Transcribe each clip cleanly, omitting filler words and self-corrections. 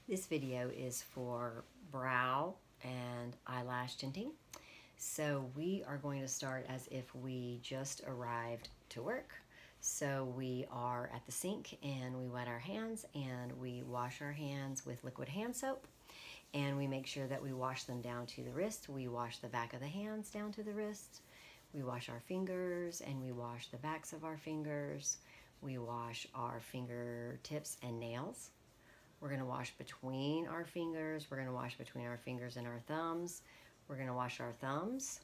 This video is for brow and eyelash tinting. So we are going to start as if we just arrived to work. So we are at the sink and we wet our hands and we wash our hands with liquid hand soap, and we make sure that we wash them down to the wrist. We wash the back of the hands down to the wrist. We wash our fingers and we wash the backs of our fingers. We wash our fingertips and nails. We're going to wash between our fingers. We're going to wash between our fingers and our thumbs. We're going to wash our thumbs,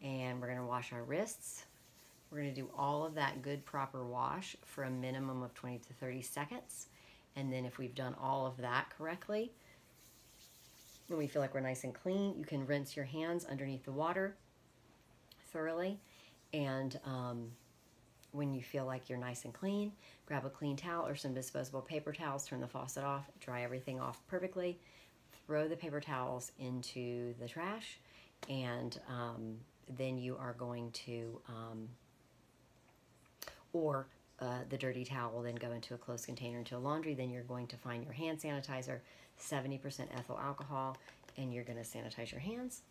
and we're going to wash our wrists. We're going to do all of that good proper wash for a minimum of 20 to 30 seconds. And then if we've done all of that correctly, and we feel like we're nice and clean, you can rinse your hands underneath the water thoroughly. And when you feel like you're nice and clean, grab a clean towel or some disposable paper towels, turn the faucet off, dry everything off perfectly, throw the paper towels into the trash, and then you are going to, the dirty towel will then go into a closed container into a laundry. Then you're going to find your hand sanitizer, 70% ethyl alcohol, and you're going to sanitize your hands.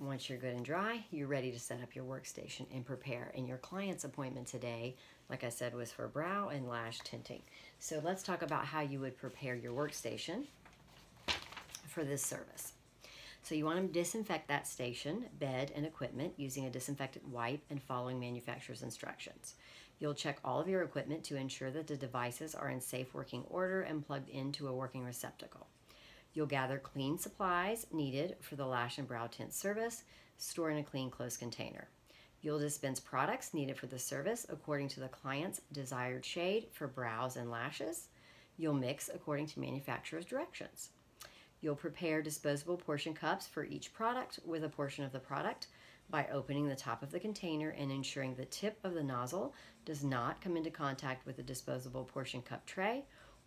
Once you're good and dry, you're ready to set up your workstation and prepare. And your client's appointment today, like I said, was for brow and lash tinting. So let's talk about how you would prepare your workstation for this service. So you want to disinfect that station, bed, and equipment using a disinfectant wipe and following manufacturer's instructions. You'll check all of your equipment to ensure that the devices are in safe working order and plugged into a working receptacle. You'll gather clean supplies needed for the lash and brow tint service, store in a clean, closed container. You'll dispense products needed for the service according to the client's desired shade for brows and lashes. You'll mix according to manufacturer's directions. You'll prepare disposable portion cups for each product with a portion of the product by opening the top of the container and ensuring the tip of the nozzle does not come into contact with the disposable portion cup tray.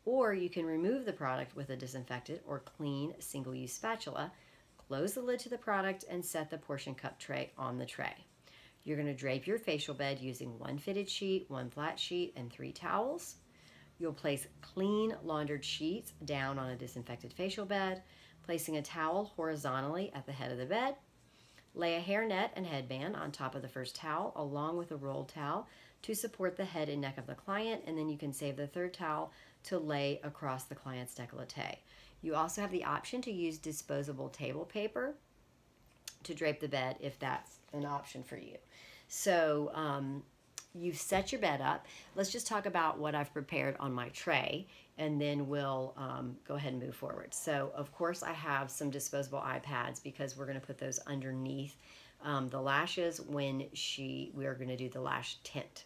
Or you can remove the product with a disinfected or clean single-use spatula, close the lid to the product, and set the portion cup tray on the tray. You're going to drape your facial bed using one fitted sheet, one flat sheet, and 3 towels. You'll place clean laundered sheets down on a disinfected facial bed, placing a towel horizontally at the head of the bed. Lay a hairnet and headband on top of the first towel along with a rolled towel to support the head and neck of the client, and then you can save the 3rd towel to lay across the client's décolleté. You also have the option to use disposable table paper to drape the bed if that's an option for you. So you've set your bed up. Let's just talk about what I've prepared on my tray, and then we'll go ahead and move forward. So of course I have some disposable eye pads because we're going to put those underneath the lashes when we are going to do the lash tint.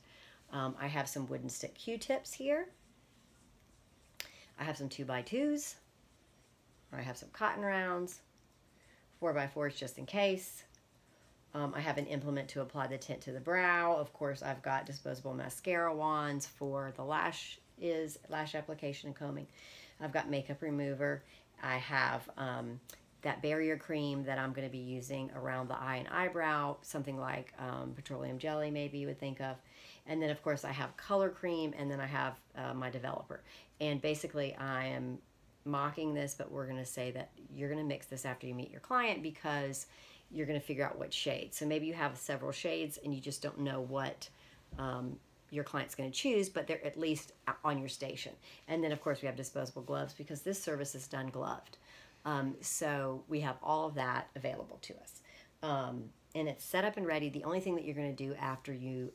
I have some wooden stick Q-tips here. I have some 2x2s. I have some cotton rounds, 4x4s just in case. I have an implement to apply the tint to the brow. Of course, I've got disposable mascara wands for the lash application and combing. I've got makeup remover. I have that barrier cream that I'm going to be using around the eye and eyebrow, something like petroleum jelly maybe you would think of. And then of course I have color cream, and then I have my developer. And basically I am mocking this, but we're going to say that you're going to mix this after you meet your client because you're going to figure out what shade. So maybe you have several shades and you just don't know what your client's going to choose, but they're at least on your station. And then of course we have disposable gloves because this service is done gloved. So we have all of that available to us. And it's set up and ready. The only thing that you're going to do after you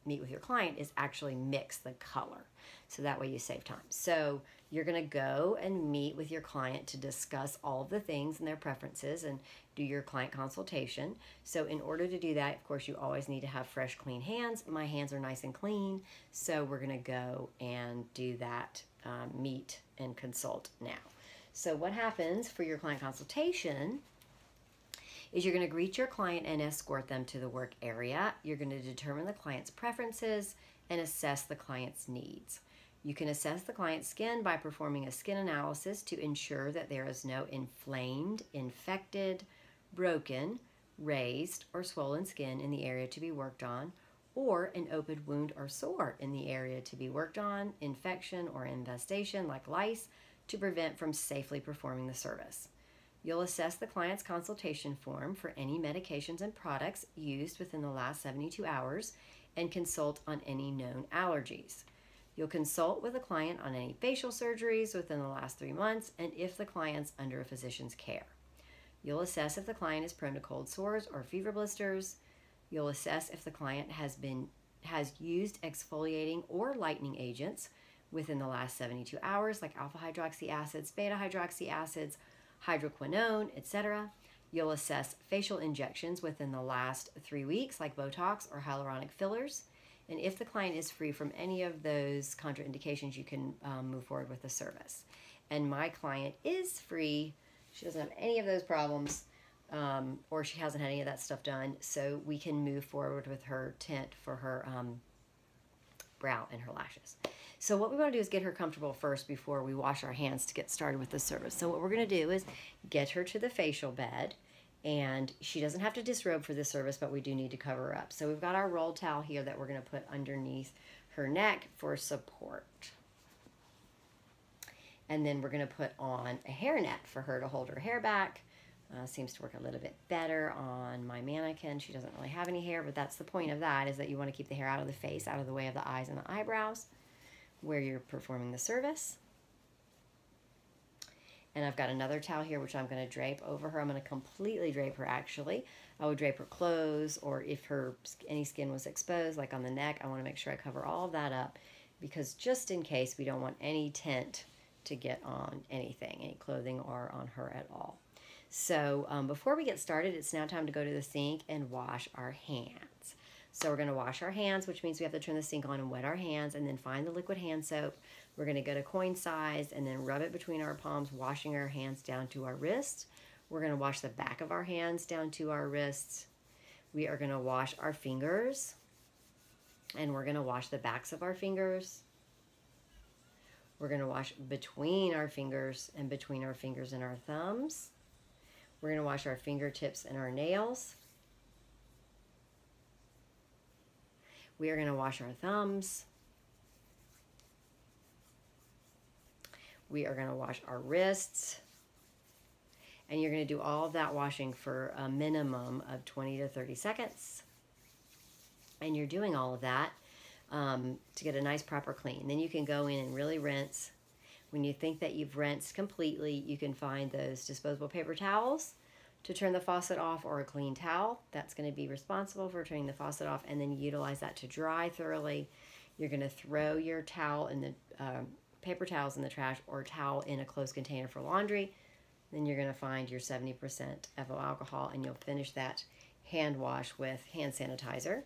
meet with your client is actually mix the color. So that way you save time. So you're going to go and meet with your client to discuss all of the things and their preferences and do your client consultation. So in order to do that, of course, you always need to have fresh, clean hands. My hands are nice and clean. So we're going to go and do that meet and consult now. So what happens for your client consultation is you're going to greet your client and escort them to the work area. You're going to determine the client's preferences and assess the client's needs. You can assess the client's skin by performing a skin analysis to ensure that there is no inflamed, infected, broken, raised, or swollen skin in the area to be worked on, or an open wound or sore in the area to be worked on, infection or infestation like lice, to prevent from safely performing the service. You'll assess the client's consultation form for any medications and products used within the last 72 hours and consult on any known allergies. You'll consult with the client on any facial surgeries within the last 3 months and if the client's under a physician's care. You'll assess if the client is prone to cold sores or fever blisters. You'll assess if the client has used exfoliating or lightening agents within the last 72 hours, like alpha hydroxy acids, beta hydroxy acids, hydroquinone, etc. You'll assess facial injections within the last 3 weeks, like Botox or hyaluronic fillers. And if the client is free from any of those contraindications, you can move forward with the service. And my client is free. She doesn't have any of those problems, or she hasn't had any of that stuff done, so we can move forward with her tint for her brow and her lashes. So what we want to do is get her comfortable first before we wash our hands to get started with the service. So what we're going to do is get her to the facial bed, and she doesn't have to disrobe for this service, but we do need to cover her up. So we've got our roll towel here that we're going to put underneath her neck for support. And then we're going to put on a hairnet for her to hold her hair back. Seems to work a little bit better on my mannequin. She doesn't really have any hair, but that's the point of that, is that you want to keep the hair out of the face, out of the way of the eyes and the eyebrows where you're performing the service. And I've got another towel here which I'm going to drape over her. I'm going to completely drape her, actually. I would drape her clothes, or if any skin was exposed, like on the neck, I want to make sure I cover all of that up, because just in case, we don't want any tint to get on anything, any clothing or on her at all. So before we get started, it's now time to go to the sink and wash our hands. So we're going to wash our hands, which means we have to turn the sink on and wet our hands, and then find the liquid hand soap. We're going to go to coin size and then rub it between our palms, washing our hands down to our wrists. We're going to wash the back of our hands down to our wrists. We are going to wash our fingers, and we're going to wash the backs of our fingers. We're going to wash between our fingers and between our fingers and our thumbs. We're going to wash our fingertips and our nails. We are going to wash our thumbs. We are going to wash our wrists. And you're going to do all of that washing for a minimum of 20 to 30 seconds. And you're doing all of that to get a nice proper clean. Then you can go in and really rinse. When you think that you've rinsed completely, you can find those disposable paper towels to turn the faucet off, or a clean towel. That's going to be responsible for turning the faucet off, and then utilize that to dry thoroughly. You're going to throw your towel in the paper towels in the trash, or towel in a closed container for laundry. Then you're going to find your 70% ethyl alcohol, and you'll finish that hand wash with hand sanitizer,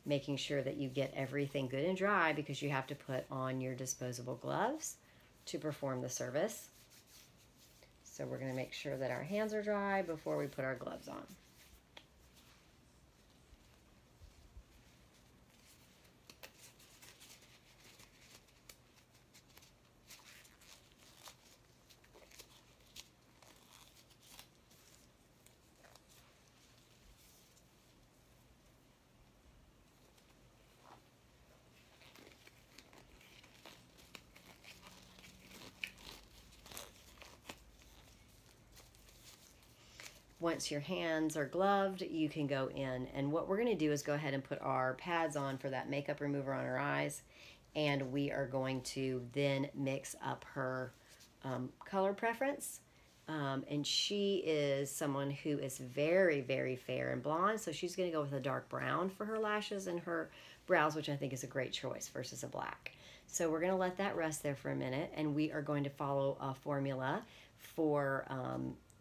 making sure that you get everything good and dry, because you have to put on your disposable gloves to perform the service. So we're going to make sure that our hands are dry before we put our gloves on. Once your hands are gloved, you can go in, and what we're going to do is go ahead and put our pads on for that makeup remover on her eyes, and we are going to then mix up her color preference. And she is someone who is very, very fair and blonde, so she's going to go with a dark brown for her lashes and her brows, which I think is a great choice versus a black. So we're going to let that rest there for a minute, and we are going to follow a formula for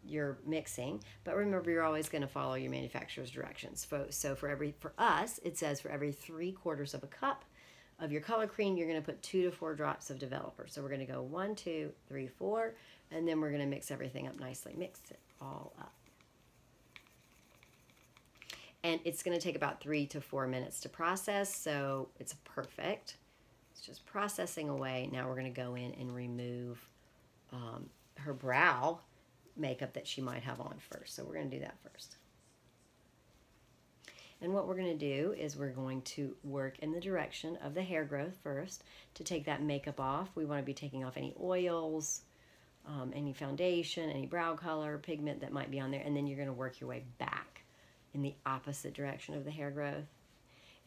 your mixing, but remember, you're always going to follow your manufacturer's directions. So for us, it says for every 3/4 of a cup of your color cream, you're going to put 2 to 4 drops of developer. So we're going to go 1, 2, 3, 4, and then we're going to mix everything up nicely. Mix it all up. And it's going to take about 3 to 4 minutes to process, so it's perfect. It's just processing away. Now we're going to go in and remove her brow makeup that she might have on first. So we're going to do that first. And what we're going to do is we're going to work in the direction of the hair growth first to take that makeup off. We want to be taking off any oils, any foundation, any brow color, pigment that might be on there, and then you're going to work your way back in the opposite direction of the hair growth.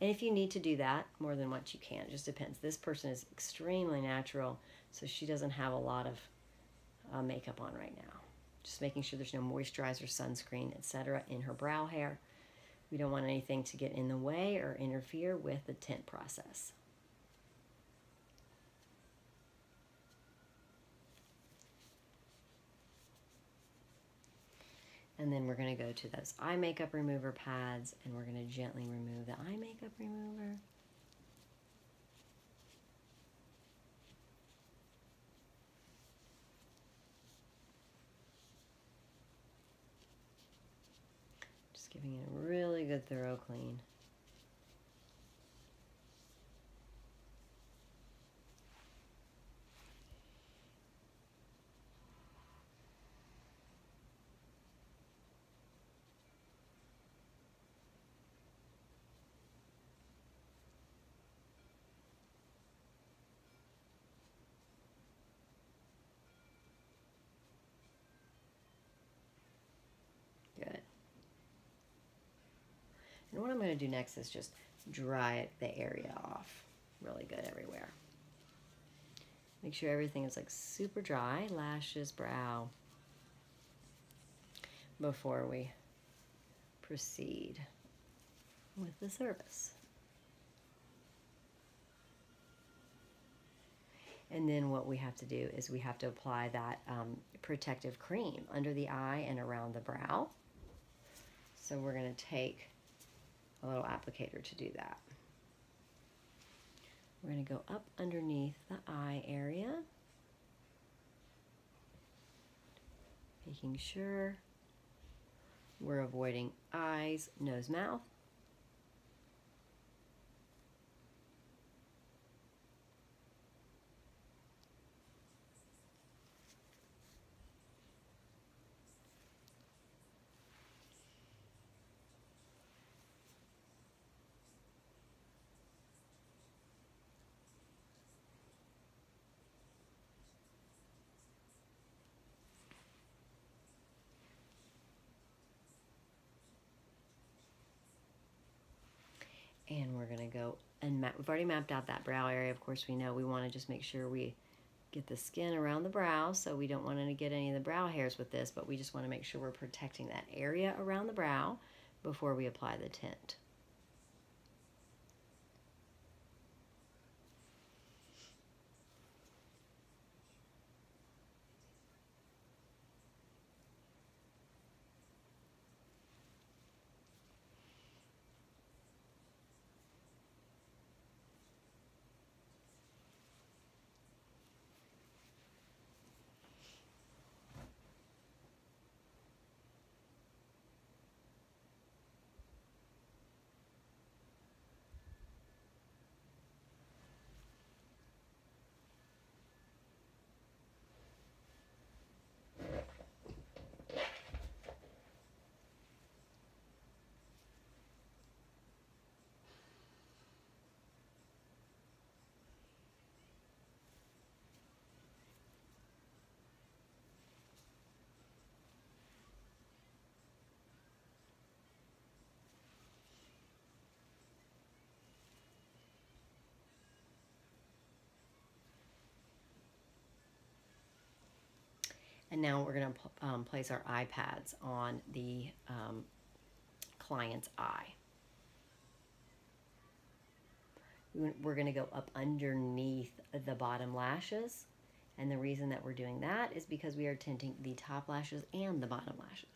And if you need to do that more than once, you can. It just depends. This person is extremely natural, so she doesn't have a lot of makeup on right now. Just making sure there's no moisturizer, sunscreen, etc. in her brow hair. We don't want anything to get in the way or interfere with the tint process. And then we're going to go to those eye makeup remover pads, and we're going to gently remove the eye makeup remover. Just giving it a really good thorough clean. Good. And what I'm going to do next is just dry the area off really good everywhere. Make sure everything is like super dry, lashes, brow, before we proceed with the service. And then what we have to do is we have to apply that protective cream under the eye and around the brow. So we're going to take a little applicator to do that. We're going to go up underneath the eye area, making sure we're avoiding eyes, nose, mouth. And we're going to go and we've already mapped out that brow area. Of course, we know we want to just make sure we get the skin around the brow, so we don't want to get any of the brow hairs with this, but we just want to make sure we're protecting that area around the brow before we apply the tint. And now we're going to place our eye pads on the client's eye. We're going to go up underneath the bottom lashes. And the reason that we're doing that is because we are tinting the top lashes and the bottom lashes.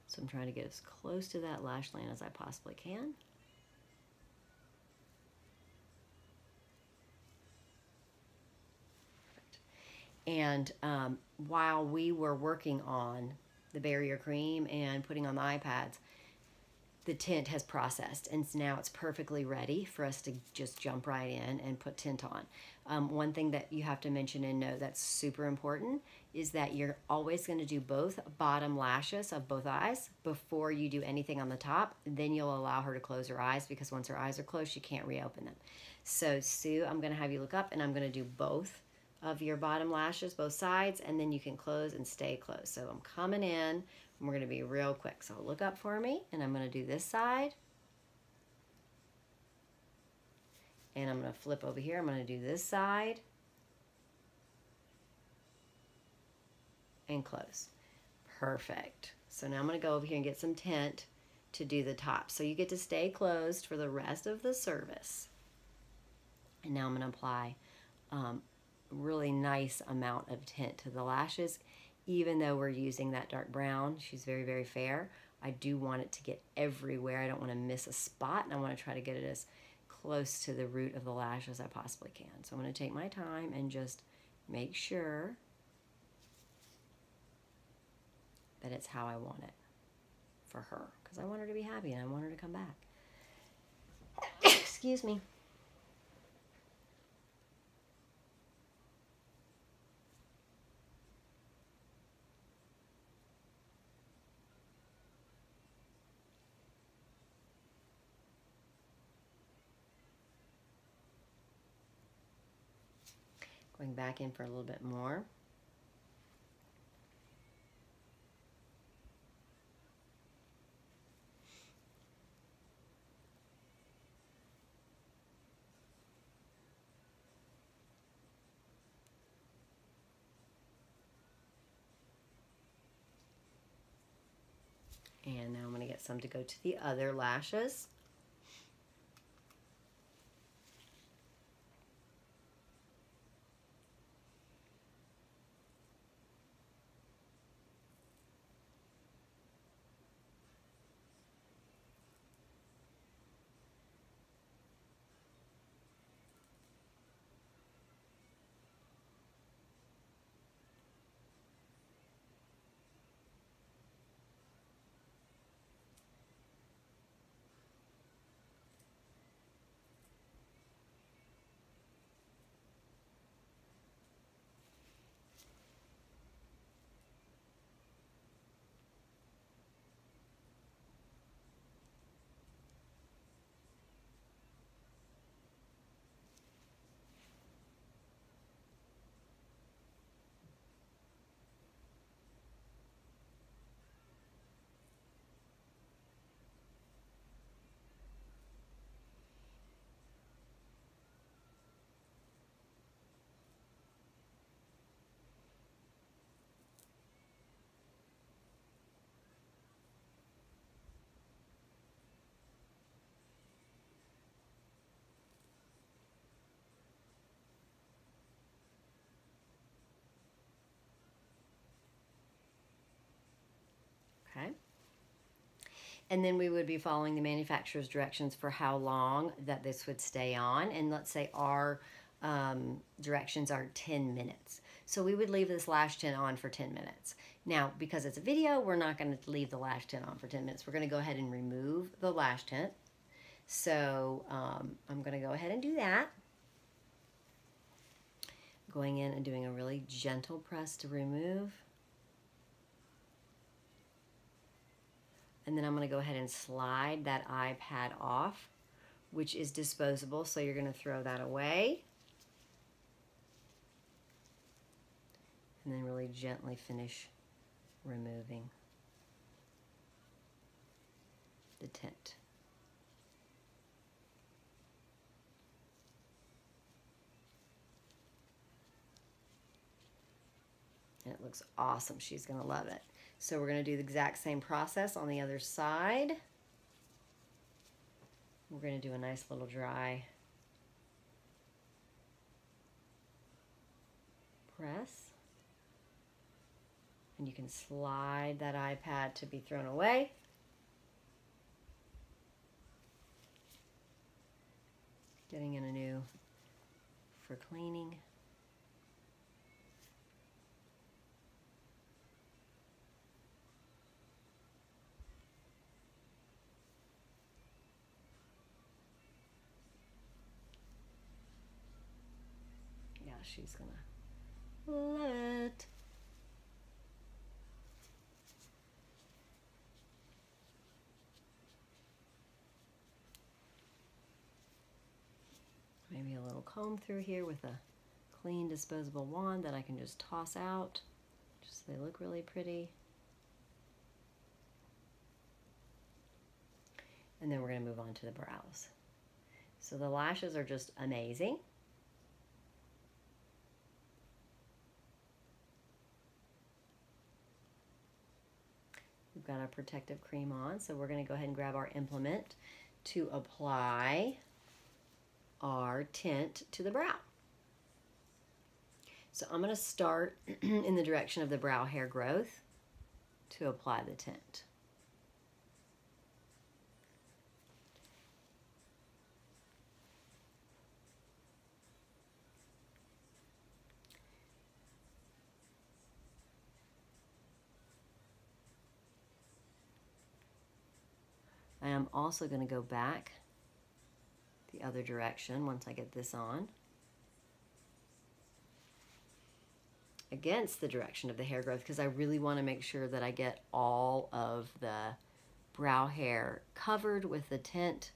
So I'm trying to get as close to that lash line as I possibly can. And while we were working on the barrier cream and putting on the iPads, the tint has processed, and now it's perfectly ready for us to just jump right in and put tint on. One thing that you have to mention and know that's super important is that you're always going to do both bottom lashes of both eyes before you do anything on the top. Then you'll allow her to close her eyes, because once her eyes are closed, she can't reopen them. So Sue, I'm going to have you look up, and I'm going to do both of your bottom lashes, both sides, and then you can close and stay closed. So I'm coming in. We're going to be real quick. So look up for me, and I'm going to do this side. And I'm going to flip over here. I'm going to do this side. And close. Perfect. So now I'm going to go over here and get some tint to do the top. So you get to stay closed for the rest of the service. And now I'm going to apply a really nice amount of tint to the lashes. Even though we're using that dark brown, she's very, very fair. I do want it to get everywhere. I don't want to miss a spot, and I want to try to get it as close to the root of the lash as I possibly can. So I'm going to take my time and just make sure that it's how I want it for her, because I want her to be happy and I want her to come back. Excuse me. Going back in for a little bit more. And now I'm going to get some to go to the other lashes. Okay. And then we would be following the manufacturer's directions for how long that this would stay on. And let's say our directions are 10 minutes. So we would leave this lash tint on for 10 minutes. Now, because it's a video, we're not going to leave the lash tint on for 10 minutes. We're going to go ahead and remove the lash tint. So I'm going to go ahead and do that. Going in and doing a really gentle press to remove. And then I'm going to go ahead and slide that iPad off, which is disposable, so you're going to throw that away. And then really gently finish removing the tint. And it looks awesome. She's going to love it. So we're going to do the exact same process on the other side. We're going to do a nice little dry press. And you can slide that iPad to be thrown away. Getting in anew for cleaning. she's gonna love it. Maybe a little comb through here with a clean disposable wand that I can just toss out, just so they look really pretty. And then we're going to move on to the brows. So the lashes are just amazing. We've got our protective cream on, so we're going to go ahead and grab our implement to apply our tint to the brow. So I'm going to start in the direction of the brow hair growth to apply the tint. I am also going to go back the other direction once I get this on, against the direction of the hair growth, because I really want to make sure that I get all of the brow hair covered with the tint,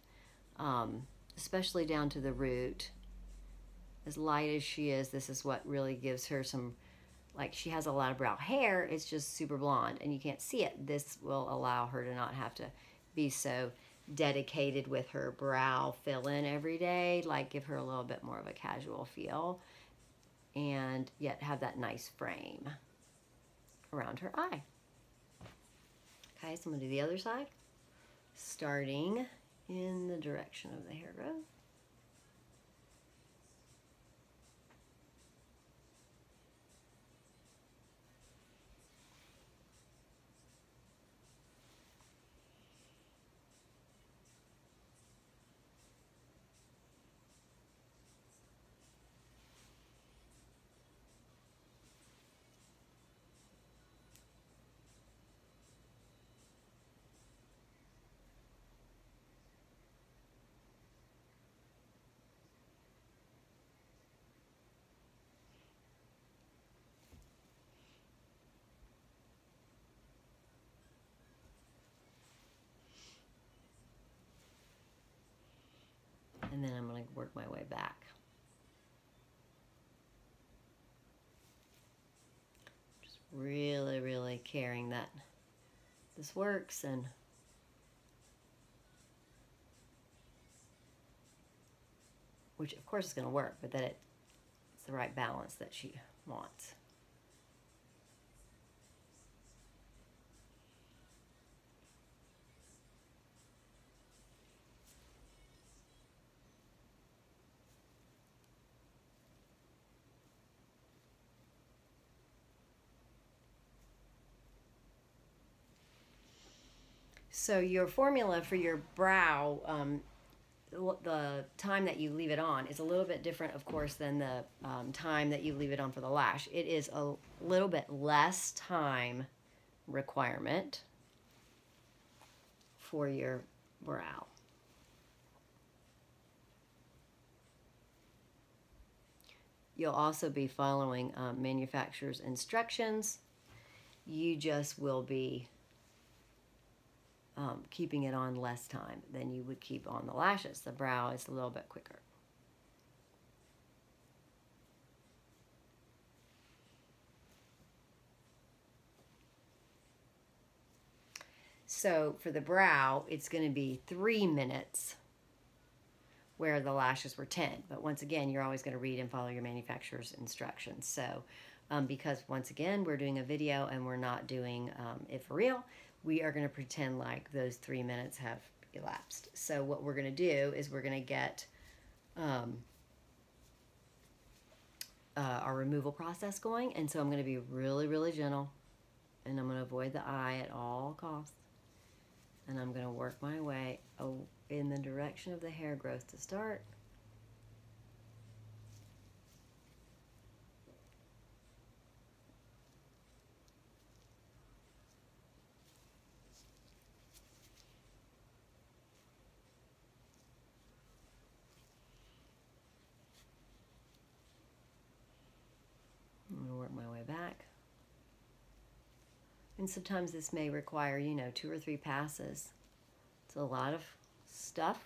especially down to the root. As light as she is, this is what really gives her some, like, she has a lot of brow hair, it's just super blonde and you can't see it. This will allow her to not have to be so dedicated with her brow fill-in every day, like give her a little bit more of a casual feel, and yet have that nice frame around her eye. Okay, so I'm going to do the other side, starting in the direction of the hair growth. And then I'm going to work my way back. Just really, really caring that this works, and which of course is going to work, but that it's the right balance that she wants. So your formula for your brow, the time that you leave it on is a little bit different, of course, than the time that you leave it on for the lash. It is a little bit less time requirement for your brow. You'll also be following manufacturer's instructions. You just will be keeping it on less time than you would keep on the lashes. The brow is a little bit quicker. So for the brow, it's going to be 3 minutes where the lashes were 10. But once again, you're always going to read and follow your manufacturer's instructions. So because once again, we're doing a video and we're not doing it for real, we are going to pretend like those 3 minutes have elapsed. So what we're going to do is we're going to get our removal process going. And so I'm going to be really, really gentle, and I'm going to avoid the eye at all costs. And I'm going to work my way in the direction of the hair growth to start. And sometimes this may require, you know, 2 or 3 passes. It's a lot of stuff.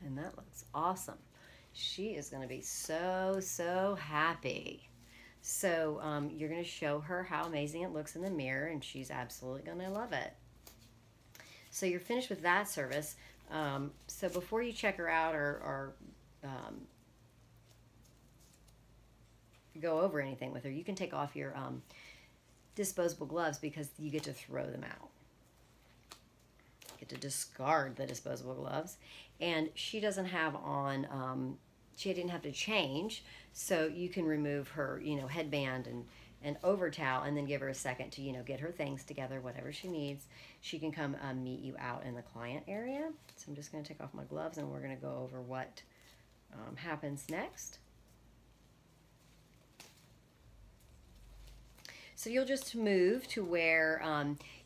And that looks awesome. She is going to be so happy. So you're going to show her how amazing it looks in the mirror, and she's absolutely going to love it. So you're finished with that service. So before you check her out or go over anything with her, you can take off your disposable gloves because you get to throw them out. You get to discard the disposable gloves. And she doesn't have on, she didn't have to change, so you can remove her, you know, headband and over towel, and then give her a second to, you know, get her things together, whatever she needs. She can come meet you out in the client area. So I'm just going to take off my gloves, and we're going to go over what happens next. So you'll just move to where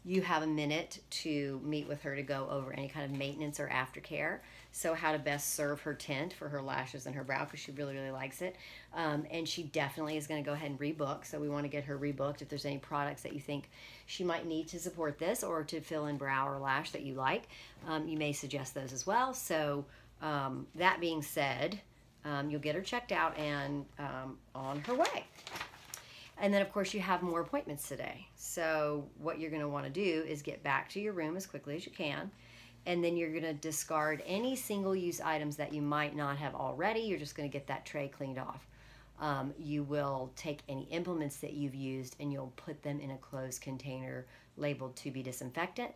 you have a minute to meet with her to go over any kind of maintenance or aftercare. So how to best serve her tint for her lashes and her brow, because she really likes it. And she definitely is going to go ahead and rebook. So we want to get her rebooked. If there's any products that you think she might need to support this or to fill in brow or lash that you like, you may suggest those as well. So that being said, you'll get her checked out and on her way. And then, of course, you have more appointments today. So what you're going to want to do is get back to your room as quickly as you can. And then you're going to discard any single-use items that you might not have already. You're just going to get that tray cleaned off. You will take any implements that you've used and you'll put them in a closed container labeled to be disinfected.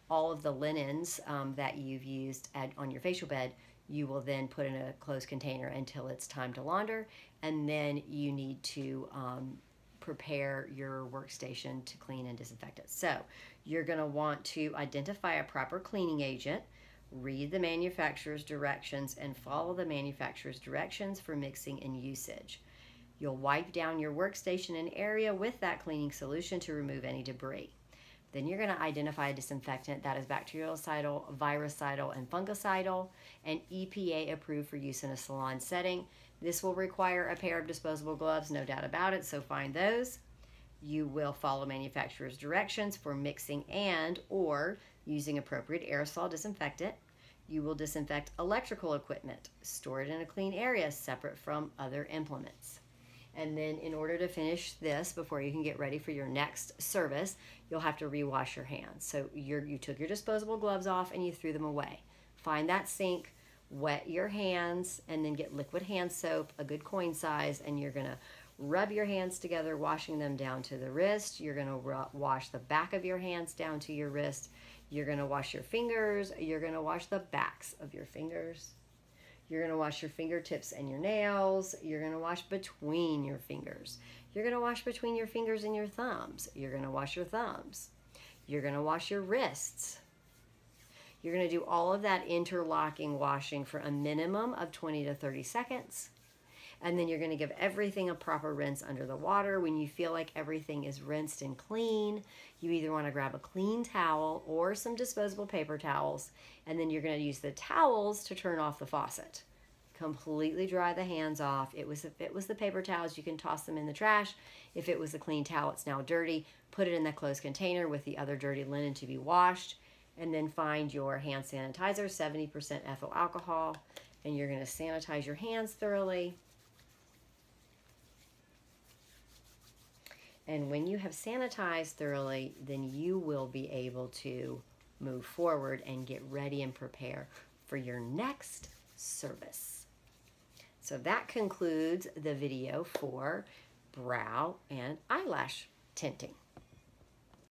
All of the linens that you've used on your facial bed, you will then put in a closed container until it's time to launder, and then you need to prepare your workstation to clean and disinfect it. So you're going to want to identify a proper cleaning agent, read the manufacturer's directions, and follow the manufacturer's directions for mixing and usage. You'll wipe down your workstation and area with that cleaning solution to remove any debris. Then you're going to identify a disinfectant that is bactericidal, virucidal, and fungicidal, and EPA approved for use in a salon setting. This will require a pair of disposable gloves, no doubt about it, so find those. You will follow manufacturer's directions for mixing and or using appropriate aerosol disinfectant. You will disinfect electrical equipment, store it in a clean area separate from other implements. And then in order to finish this before you can get ready for your next service, you'll have to rewash your hands. So you took your disposable gloves off and you threw them away. Find that sink, wet your hands, and then get liquid hand soap, a good coin size, and you're going to rub your hands together, washing them down to the wrist. You're going to wash the back of your hands down to your wrist. You're going to wash your fingers. You're going to wash the backs of your fingers. You're going to wash your fingertips and your nails. You're going to wash between your fingers. You're going to wash between your fingers and your thumbs. You're going to wash your thumbs. You're going to wash your wrists. You're going to do all of that interlocking washing for a minimum of 20 to 30 seconds. And then you're going to give everything a proper rinse under the water. When you feel like everything is rinsed and clean, you either want to grab a clean towel or some disposable paper towels, and then you're going to use the towels to turn off the faucet. Completely dry the hands off. If it was the paper towels, you can toss them in the trash. If it was a clean towel, it's now dirty. Put it in the closed container with the other dirty linen to be washed. And then find your hand sanitizer, 70% ethyl alcohol, and you're going to sanitize your hands thoroughly. And when you have sanitized thoroughly, then you will be able to move forward and get ready and prepare for your next service. So that concludes the video for brow and eyelash tinting.